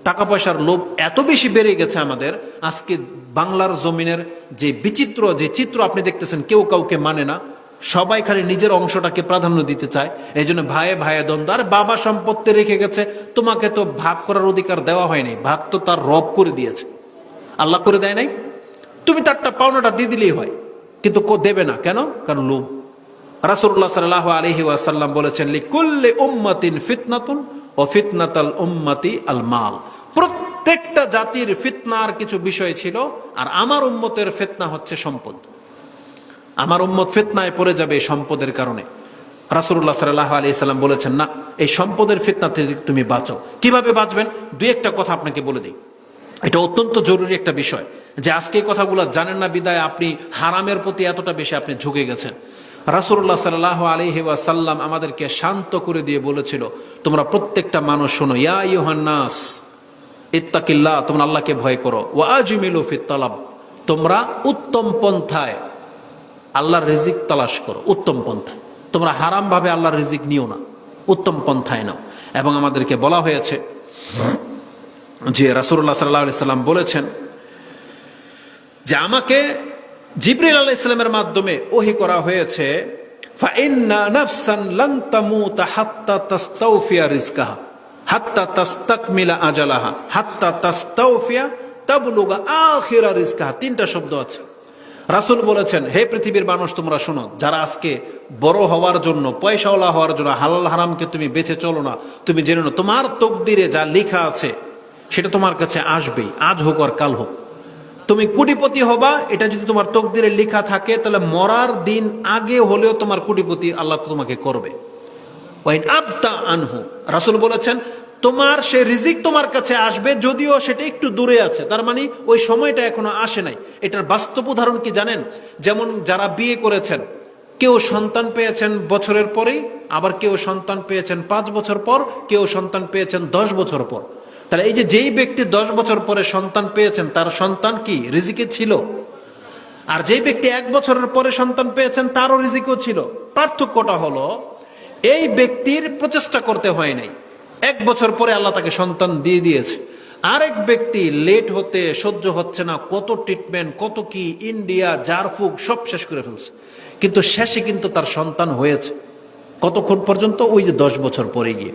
টাকা পয়সার লোভ এত বেশি বেড়ে গেছে আমাদের, আজকে বাংলার জমিনের যে বিচিত্র যে চিত্র আপনি দেখতেছেন, কেউ কাউকে মানে না, সবাই খালি নিজের অংশটাকে প্রাধান্য দিতে চায়। এই জন্য ভাইয়ে ভাইয়ে দ্বন্দ্ব। আর বাবা সম্পত্তি রেখে গেছে, তোমাকে তো ভাগ করার অধিকার দেওয়া হয়নি, ভাগ তো তার রব করে দিয়েছে, আল্লাহ করে দেয় নাই। তুমি তারটা পাওনাটা দিয়ে দিলেই হয়, কিন্তু দেবে না কেন? কারণ লোভ। রাসূলুল্লাহ সাল্লাল্লাহু আলাইহি ওয়াসাল্লাম বলেছেন, লিকুল্লি উম্মাতিন ফিতনাতুন ও ফিতনাতাল উম্মতি আল মাল। প্রত্যেকটা জাতির ফিতনার কিছু বিষয় ছিল, আর আমার উম্মতের ফিতনা হচ্ছে সম্পদ। আমার উম্মত ফিতনায় পড়ে যাবে সম্পদের কারণে। রাসূলুল্লাহ সাল্লাল্লাহু আলাইহি সাল্লাম বলেছেন, না, এই সম্পদের ফিতনা থেকে তুমি বাঁচো। কিভাবে বাঁচবেন? দুই একটা কথা আপনাকে বলে দিই, এটা অত্যন্ত জরুরি একটা বিষয়, যে আজকে এই কথাগুলো জানেন না বিদায় আপনি হারামের প্রতি এতটা বেশি আপনি ঝুঁকে গেছেন। রাসূলুল্লাহ সাল্লাল্লাহু আলাইহি ওয়াসাল্লাম আমাদেরকে শান্ত করে দিয়ে বলেছিল, তোমরা প্রত্যেকটা মানুষ শোনো, ইয়া আইয়ুহান নাস ইত্তাকিল্লাহ, তোমরা আল্লাহকে ভয় করো, ওয়া আজমিলু ফিত তালাব, তোমরা উত্তম পন্থায় আল্লাহর রিজিক তালাশ করো। উত্তম পন্থায়, তোমরা হারাম ভাবে আল্লাহর রিজিক নিও না, উত্তম পন্থায় নাও। এবং আমাদেরকে বলা হয়েছে যে রাসূলুল্লাহ সাল্লাল্লাহু আলাইহি সাল্লাম বলেছেন যে আমাকে জিবরিল আলাইহিস সালামের মাধ্যমে ওহী করা হয়েছে, ফা ইন্না নাফসান লান তামুতা হাত্তা তাস্তাওফিয়া রিজকাহা হাত্তা তাস্তাকমিলা আজালাহা হাত্তা তাস্তাওফিয়া তাবলুগা আখিরা রিজকাহা। তিনটা শব্দ আছে। রাসূল বলেছেন, হে পৃথিবীর মানুষ তোমরা শোনো, যারা আজকে বড় হওয়ার জন্য, পয়সাওয়ালা হওয়ার জন্য হালাল হারামকে তুমি বেঁচে চলো না, তুমি জেনে নাও তোমার তকদিরে যা লেখা আছে সেটা তোমার কাছে আসবেই, আজ হোক আর কাল হোক। তুমি কোটিপতি হবা, এটা যদি তোমার তকদিরে লেখা থাকে, তাহলে মরার দিন আগে হলেও তোমার কোটিপতি আল্লাহ তোমাকে করবে। ওয়াইন আবতা আনহু, রাসূল বলেছেন তোমার সে রিজিক তোমার কাছে আসবে, যদিও সেটা একটু দূরে আছে, তার মানে ওই সময়টা এখনো আসে নাই। এটার বাস্তব উদাহরণ কি জানেন? যেমন যারা বিয়ে করেছেন, কেউ সন্তান পেয়েছেন বছরের পরেই, আবার কেউ সন্তান পেয়েছেন 5 বছর পর, কেউ সন্তান পেয়েছেন 10 বছর পর। তাহলে এই যে যেই ব্যক্তি 10 বছর পরে সন্তান পেয়েছেন, তার সন্তান কি রিজিকে ছিল? আর যেই ব্যক্তি 1 বছরের পরে সন্তান পেয়েছেন, তারও রিজিকও ছিল। পার্থক্যটা হলো, এই ব্যক্তির প্রচেষ্টা করতে হয় নাই, 1 বছর পরে আল্লাহ তাকে সন্তান দিয়ে দিয়েছে। আরেক ব্যক্তি লেট হতে সহ্য হচ্ছে না, কত ট্রিটমেন্ট, কত কি, ইন্ডিয়া জারফুক সব শেষ করে ফেলছে, কিন্তু শেষে কিন্তু তার সন্তান হয়েছে। কতক্ষণ পর্যন্ত? ওই যে 10 বছর পরে গিয়ে।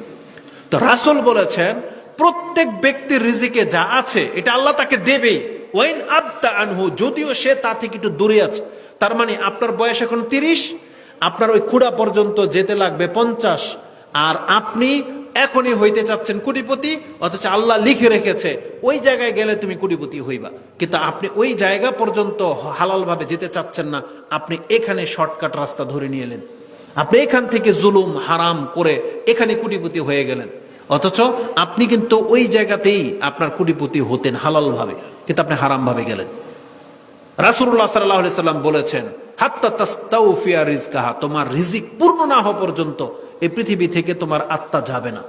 তো রাসূল বলেছেন প্রত্যেক ব্যক্তির রিজিকে যা আছে এটা আল্লাহ তাকে দেবেই। ওয়াইন আবতা আনহু, যদিও সে তা থেকে একটু দূরে আছে। তার মানে আপনার বয়স এখন 30, আপনার ওই খুড়া পর্যন্ত যেতে লাগবে 50, আর আপনি এখনই হইতে চাচ্ছেন কোটিপতি, অথচ আল্লাহ লিখে রেখেছে ওই জায়গায় গেলে তুমি কোটিপতি হইবা, কিন্তু আপনি ওই জায়গা পর্যন্ত হালাল ভাবে যেতে চাচ্ছেন না, আপনি এখানে শর্টকাট রাস্তা ধরে নিয়ে এলেন, আপনি এখান থেকে জুলুম হারাম করে এখানে কোটিপতি হয়ে গেলেন। অথচ আপনি কিন্তু ওই জায়গাতেই আপনার কোটিপতি হতেন হালাল ভাবে, কিন্তু আপনি হারাম ভাবে গেলেন। রাসূলুল্লাহ সাল্লাল্লাহু আলাইহি সাল্লাম বলেছেন, হাত্তা তাস্তাওফিয়া রিজকাহা, তোমার রিজিক পূর্ণ না হওয়া পর্যন্ত এই পৃথিবী থেকে তোমার আত্মা যাবে না।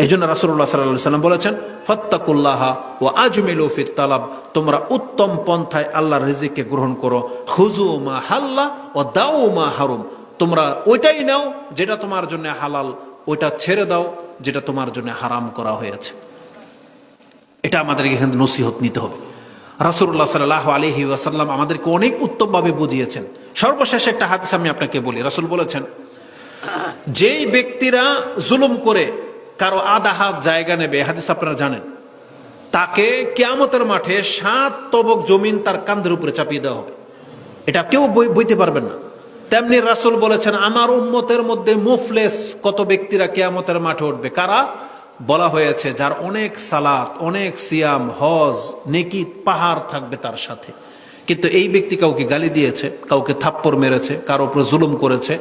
এই জন্য রাসূলুল্লাহ সাল্লাল্লাহু আলাইহি সাল্লাম বলেছেন, ফাত্তাকুল্লাহা ওয়া আজমিলু ফিত তালাব, তোমরা উত্তম পন্থায় আল্লাহর রিজিককে গ্রহণ করো। খুযু মা হাল্লা ওয়া দাউ মা হারুম, তোমরা ওইটাই নাও যেটা তোমার জন্য হালাল, ওইটা ছেড়ে দাও যেটা তোমার জন্য হারাম করা হয়েছে। এটা আমাদেরকে এখানে নসিহত নিতে হবে। রাসূলুল্লাহ সাল্লাল্লাহু আলাইহি ওয়াসাল্লাম আমাদেরকে অনেক উত্তমভাবে বুঝিয়েছেন। সর্বশেষ একটা হাদিস আমি আপনাকে বলি। রাসূল বলেছেন, যেই ব্যক্তিরা জুলুম করে কারো আধা হাত জায়গা নেবে, হাদিস আপনারা জানেন, তাকে কিয়ামতের মাঠে 7 তবক জমিন তার কাঁধের উপরে চাপিয়ে দেওয়া হবে। এটা কেউ বইতে পারবেন না। তেমনি রাসূল বলেছেন, আমার উম্মতের মধ্যে মুফলেস কত ব্যক্তিরা কিয়ামতের মাঠে উঠবে। কারা? বলা হয়েছে, যার অনেক সালাত, অনেক সিয়াম, হজ, নেকি পাহাড় থাকবে তার সাথে, কিন্তু এই ব্যক্তি কাউকে গালি দিয়েছে, কাউকে থাপ্পড় মেরেছে, কারো উপরে জুলুম করেছে।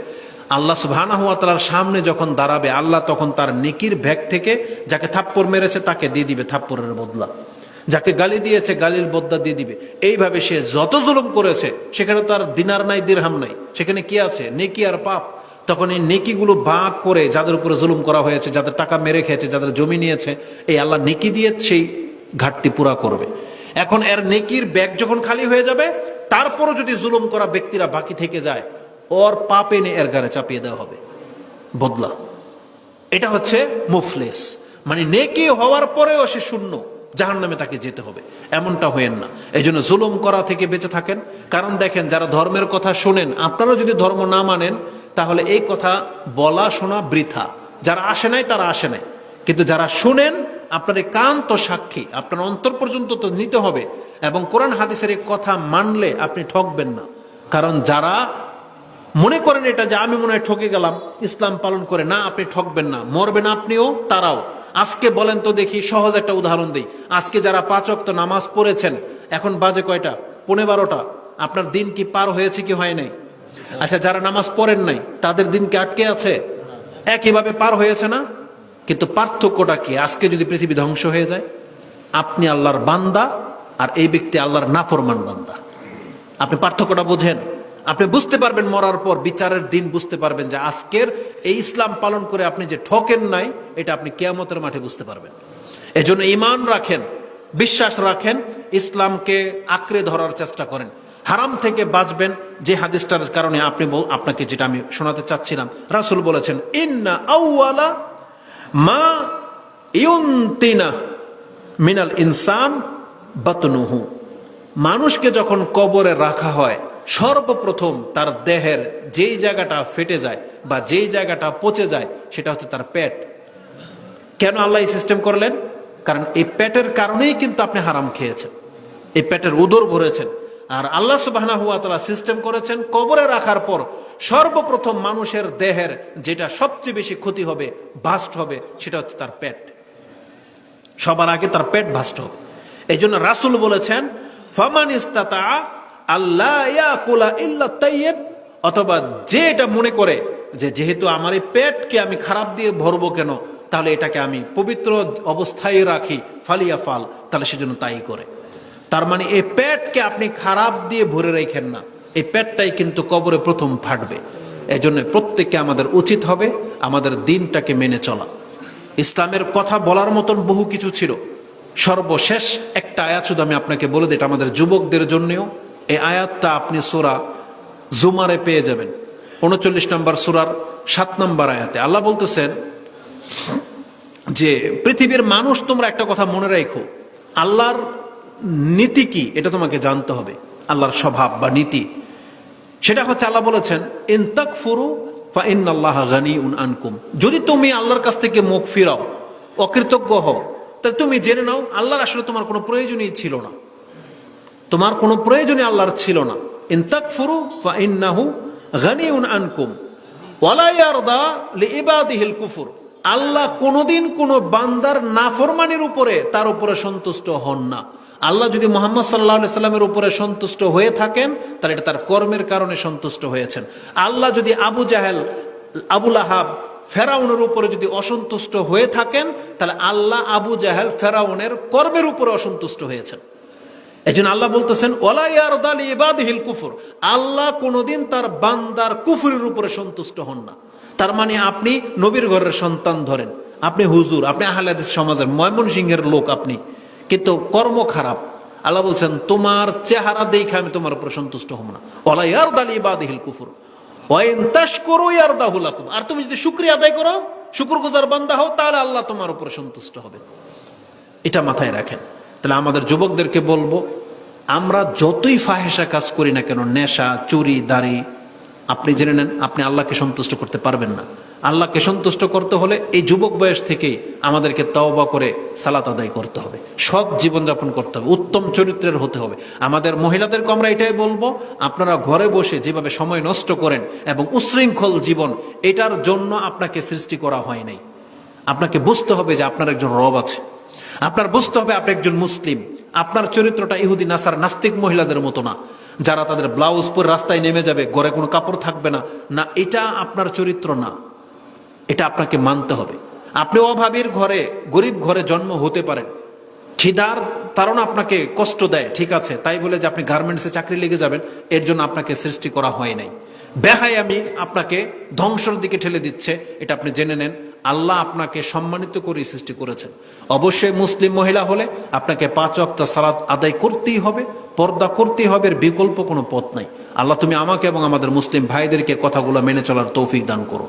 আল্লাহ সুবহানাহু ওয়া তাআলার সামনে যখন দাঁড়াবে, আল্লাহ তখন তার নেকির ব্যাগ থেকে যাকে থাপ্পড় মেরেছে তাকে দিয়ে দিবে থাপ্পড়ের বদলা, যাকে গালি দিয়েছে গালির বদলা দিয়ে দিবে। এইভাবে সে যত জুলুম করেছে, সেখানে তার দিনার নাই, দিরহাম নাই, সেখানে কি আছে? নেকি আর পাপ। তখন এই নেকিগুলো ভাগ করে যাদের উপরে জুলুম করা হয়েছে, যাদের টাকা মেরে খেয়েছে, যাদের জমি নিয়েছে, এই আল্লাহ নেকি দিয়ে সেই ঘাটতি পুরা করবে। এখন এর নেকির ব্যাগ যখন খালি হয়ে যাবে, তারপরও যদি জুলুম করা ব্যক্তিরা বাকি থেকে যায়, ওর পাপ এনে এর গায়ে চাপিয়ে দেওয়া হবে বদলা। এটা হচ্ছে মুফলেস, মানে নেকি হওয়ার পরেও সে শূন্য, জাহান্নামে তাকে যেতে হবে, এমনটা হয়েন না। এই জন্য জুলুম করা থেকে বেঁচে থাকেন। কারণ দেখেন, যারা ধর্মের কথা শোনেন, আপনারাও যদি ধর্ম না মানেন তাহলে এই কথা বলা শোনা বৃথা। যারা আসে নাই তারা আসে নাই, কিন্তু যারা শুনেন আপনার এই কান তো সাক্ষী, আপনার অন্তর পর্যন্ত তো নিতে হবে। এবং কোরআন হাদিসের এই কথা মানলে আপনি ঠকবেন না। কারণ যারা মনে করেন এটা যে আমি মনে হয় ঠকে গেলাম ইসলাম পালন করে, না, আপনি ঠকবেন না, মরবেন আপনিও তারাও। আজকে বলেন তো দেখি, সহজ একটা উদাহরণ দিই। আজকে যারা 5 ওয়াক্ত নামাজ পড়েছেন, এখন বাজে কয়টা? 11:15। আপনার দিন কি পার হয়েছে কি হয় নাই? আচ্ছা, যারা নামাজ পড়েন নাই তাদের দিন কি আটকে আছে? একইভাবে পার হয়েছে না? কিন্তু পার্থক্যটা কি? আজকে যদি পৃথিবী ধ্বংস হয়ে যায়, আপনি আল্লাহর বান্দা আর এই ব্যক্তি আল্লাহর নাফরমান বান্দা। আপনি পার্থক্যটা বোঝেন? আপনি বুঝতে পারবেন মরার পর, বিচারের দিন বুঝতে পারবেন যে আজকের এই ইসলাম পালন করে আপনি যে ঠকেন নাই, এটা আপনি কিয়ামতের মাঠে বুঝতে পারবেন। এজন্য ঈমান রাখেন, বিশ্বাস রাখেন, ইসলামকে আঁকড়ে ধরার চেষ্টা করেন, হারাম থেকে বাঁচবেন। যে হাদিসটার কারণে আপনাকে যেটা আমি শোনাতে চাচ্ছিলাম, রাসূল বলেছেন, ইন্না আউয়ালা মা ইউনতিনা মিনাল ইনসান বাতনুহু। মানুষকে যখন কবরে রাখা হয়, সর্বপ্রথম তার দেহের যেই জায়গাটা ফেটে যায় বা যেই জায়গাটা পচে যায়, সেটা হচ্ছে তার পেট। কেন আল্লাহ এই সিস্টেম করলেন? কারণ এই পেটের কারণেই কিন্তু আপনি হারাম খেয়েছেন, এই পেটের উদর ভরেছেন। আর আল্লাহ সুবহানাহু ওয়া তাআলা সিস্টেম করেছেন, কবরে রাখার পর সর্বপ্রথম মানুষের দেহের যেটা সবচেয়ে বেশি ক্ষতি হবে, বাস্ট হবে, সেটা হচ্ছে তার পেট। সবার আগে তার পেট বাস্ট হবে। এই জন্য রাসূল বলেছেন, ফামান ইস্তাতা আল্লাহ ইয়াকুলা ইল্লা তাইয়্যিব, অথবা যে এটা মনে করে যে যেহেতু আমার এই পেটকে আমি খারাপ দিয়ে ভরবো কেন, তাহলে এটাকে আমি পবিত্র অবস্থায় রাখি, ফালিয়া ফাল, তাহলে সেজন্য তাই করে। তার মানে এই পেটকে আপনি খারাপ দিয়ে ভরে রেখেন না, এই পেটটাই কিন্তু কবরে প্রথম ফাটবে। এই জন্য প্রত্যেককে আমাদের উচিত হবে আমাদের দিনটাকে মেনে চলা। ইসলামের কথা বলার মতন বহু কিছু ছিল, সর্বশেষ একটা আয়াত শুধু আমি আপনাকে বলে দিই, এটা আমাদের যুবকদের জন্যও। এই আয়াতটা আপনি সূরা জুমারে পেয়ে যাবেন, 39 নম্বর সূরার 7 নম্বর আয়াতে আল্লাহ বলতেছেন যে পৃথিবীর মানুষ, তোমরা একটা কথা মনে রাখো, আল্লাহর নীতি কি এটা তোমাকে জানতে হবে। আল্লাহর স্বভাব বা নীতি, সেটা হচ্ছে আল্লাহ বলেছেন, ইন তাকফুরু ফা ইন্নাল্লাহা গানিউন আনকুম। যদি তুমি আল্লাহর কাছ থেকে মুখ ফিরাও, অকৃতজ্ঞ হও, তাহলে তুমি জেনে নাও আল্লাহর আসলে তোমার কোনো প্রয়োজনই ছিল না, তোমার কোনো প্রয়োজনই আল্লাহর ছিল না। ইন তাকফুরু ফা ইন্নাহু গানিউন আনকুম ওয়ালা ইয়ারদা লিইবাদিহিল কুফর। আল্লাহ কোনোদিন কোনো বান্দার নাফরমানির উপরে তার উপরে সন্তুষ্ট হন না। আল্লাহ যদি মুহাম্মদ সাল্লাল্লাহু আলাইহি সাল্লামের উপরে সন্তুষ্ট হয়ে থাকেন, তাহলে এটা তার কর্মের কারণে সন্তুষ্ট হয়েছেন। আল্লাহ যদি আবু জাহেল, আবু লাহাব, ফেরাউনের উপরে যদি অসন্তুষ্ট হয়ে থাকেন, তাহলে আল্লাহ আবু জাহেল, ফেরাউনের কর্মের উপরে অসন্তুষ্ট হয়েছেন। এজন্য আল্লাহ বলতেছেন, ওয়ালা ইয়ারদা লিইবাদিহিল কুফর। আল্লাহ কোনোদিন তার বান্দার কুফরের উপরে সন্তুষ্ট হন না। তার মানে আপনি নবীর ঘরের সন্তান ধরেন, আপনি হুজুর, আপনি আহলে হাদিস সমাজের ময়মনসিংহের লোক, আপনি কিন্তু কর্ম খারাপ, আল্লাহ বলছেন তোমার চেহারা দেখে আমি তোমার উপর সন্তুষ্ট হব না। ওয়ালা ইয়ারদা লিইবাদিহিল কুফর ওয়া ইন তাশকুরু ইয়ারদাহু লাকুম। আর তুমি যদি শুকরিয়া আদায় করো, শুকরগুজার বান্দা হও, তাহলে আল্লাহ তোমার উপর সন্তুষ্ট হবে। এটা মাথায় রাখেন। তাহলে আমাদের যুবকদেরকে বলবো, আমরা যতই ফাহেসা কাজ করি না কেন, নেশা, চুরি, দাড়ি, আপনি জেনে নেন আপনি আল্লাহকে সন্তুষ্ট করতে পারবেন না। আল্লাহকে সন্তুষ্ট করতে হলে এই যুবক বয়স থেকেই আমাদেরকে তওবা করে সালাত আদায় করতে হবে, সৎ জীবনযাপন করতে হবে, উত্তম চরিত্রের হতে হবে। আমাদের মহিলাদেরকে আমরা এটাই বলবো, আপনারা ঘরে বসে যেভাবে সময় নষ্ট করেন এবং উশৃঙ্খল জীবন, এটার জন্য আপনাকে সৃষ্টি করা হয় নাই। আপনাকে বুঝতে হবে যে আপনার একজন রব আছে, আপনার বুঝতে হবে আপনি একজন মুসলিম। আপনার চরিত্রটা ইহুদি নাসার নাস্তিক মহিলাদের মতো না, যারা তাদের ব্লাউজ পরে রাস্তায় নেমে যাবে, ঘরে কোনো কাপড় থাকবে না, না, এটা আপনার চরিত্র না। এটা আপনাকে মানতে হবে। আপনি অভাবীর ঘরে, গরিব ঘরে জন্ম হতে পারেন, খিদার তাড়না আপনাকে কষ্ট দেয়, ঠিক আছে, তাই বলে যে আপনি গার্মেন্টসে চাকরি লেগে যাবেন, এর জন্য আপনাকে সৃষ্টি করা হয় নাই। বেহায়ামি আপনাকে ধ্বংসের দিকে ঠেলে দিচ্ছে, এটা আপনি জেনে নেন। আল্লাহ আপনাকে সম্মানিত করে সৃষ্টি করেছেন। অবশ্যই মুসলিম মহিলা হলে আপনাকে 5 ওয়াক্ত সালাত আদায় করতেই হবে, পর্দা করতেই হবে, এর বিকল্প কোনো পথ নাই। আল্লাহ তুমি আমাকে এবং আমাদের মুসলিম ভাইদেরকে কথাগুলো মেনে চলার তৌফিক দান করো।